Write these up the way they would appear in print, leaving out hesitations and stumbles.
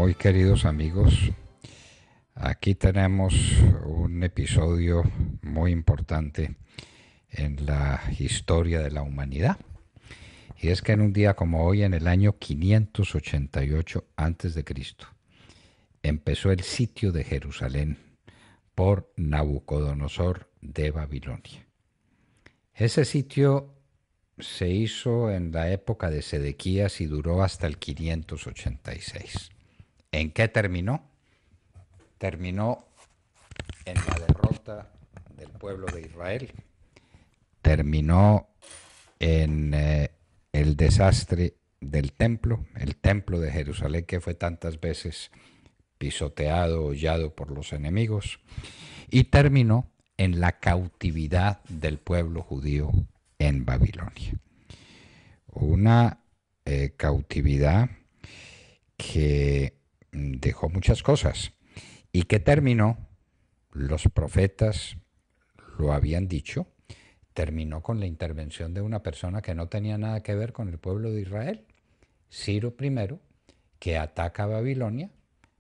Muy queridos amigos, aquí tenemos un episodio muy importante en la historia de la humanidad. Y es que en un día como hoy, en el año 588 a.C., empezó el sitio de Jerusalén por Nabucodonosor de Babilonia. Ese sitio se hizo en la época de Sedequías y duró hasta el 586. ¿En qué terminó? Terminó en la derrota del pueblo de Israel, terminó en el desastre del templo, el templo de Jerusalén que fue tantas veces pisoteado, hollado por los enemigos, y terminó en la cautividad del pueblo judío en Babilonia. Una cautividad que dejó muchas cosas y que terminó, los profetas lo habían dicho, terminó con la intervención de una persona que no tenía nada que ver con el pueblo de Israel, Ciro I, que ataca a Babilonia.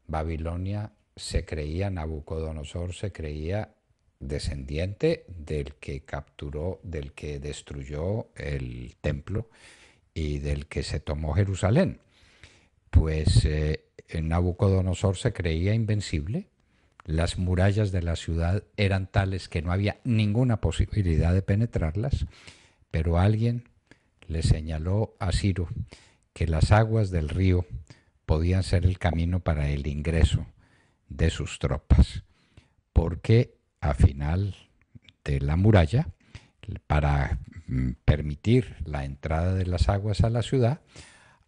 Babilonia se creía, Nabucodonosor se creía descendiente del que capturó, del que destruyó el templo y del que se tomó Jerusalén. Pues Nabucodonosor se creía invencible, las murallas de la ciudad eran tales que no había ninguna posibilidad de penetrarlas, pero alguien le señaló a Ciro que las aguas del río podían ser el camino para el ingreso de sus tropas, porque a final de la muralla, para permitir la entrada de las aguas a la ciudad,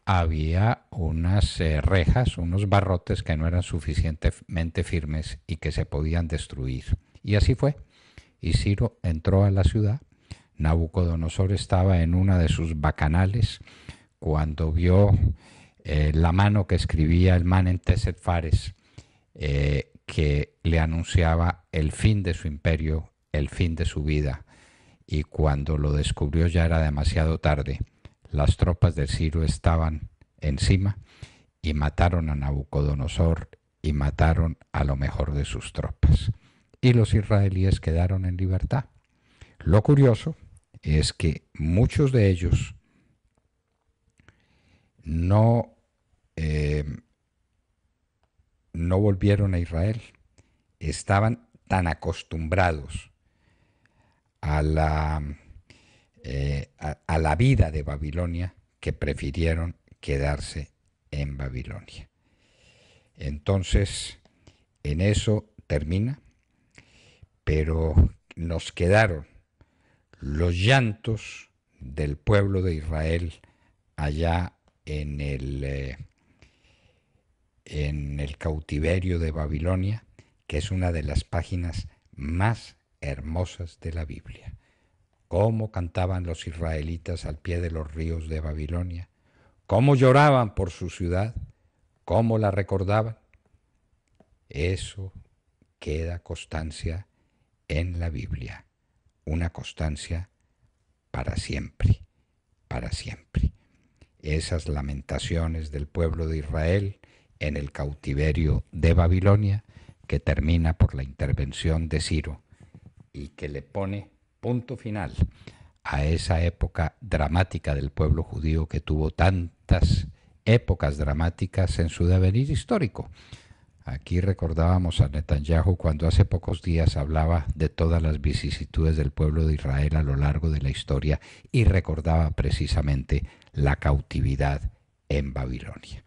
había unas rejas, unos barrotes que no eran suficientemente firmes y que se podían destruir. Y así fue. Y Ciro entró a la ciudad. Nabucodonosor estaba en una de sus bacanales cuando vio la mano que escribía el Manentesel Fares, que le anunciaba el fin de su imperio, el fin de su vida. Y cuando lo descubrió ya era demasiado tarde. Las tropas de Ciro estaban encima y mataron a Nabucodonosor y mataron a lo mejor de sus tropas. Y los israelíes quedaron en libertad. Lo curioso es que muchos de ellos no volvieron a Israel. Estaban tan acostumbrados a la vida de Babilonia que prefirieron quedarse en Babilonia. Entonces, en eso termina, pero nos quedaron los llantos del pueblo de Israel allá en el cautiverio de Babilonia, que es una de las páginas más hermosas de la Biblia. Cómo cantaban los israelitas al pie de los ríos de Babilonia, cómo lloraban por su ciudad, cómo la recordaban. Eso queda constancia en la Biblia, una constancia para siempre, para siempre. Esas lamentaciones del pueblo de Israel en el cautiverio de Babilonia, que termina por la intervención de Ciro y que le pone punto final a esa época dramática del pueblo judío que tuvo tantas épocas dramáticas en su devenir histórico. Aquí recordábamos a Netanyahu cuando hace pocos días hablaba de todas las vicisitudes del pueblo de Israel a lo largo de la historia y recordaba precisamente la cautividad en Babilonia.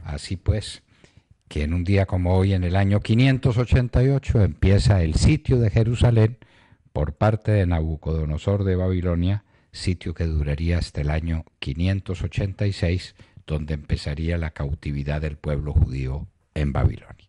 Así pues, que en un día como hoy, en el año 588, empieza el sitio de Jerusalén por parte de Nabucodonosor de Babilonia, sitio que duraría hasta el año 586, donde empezaría la cautividad del pueblo judío en Babilonia.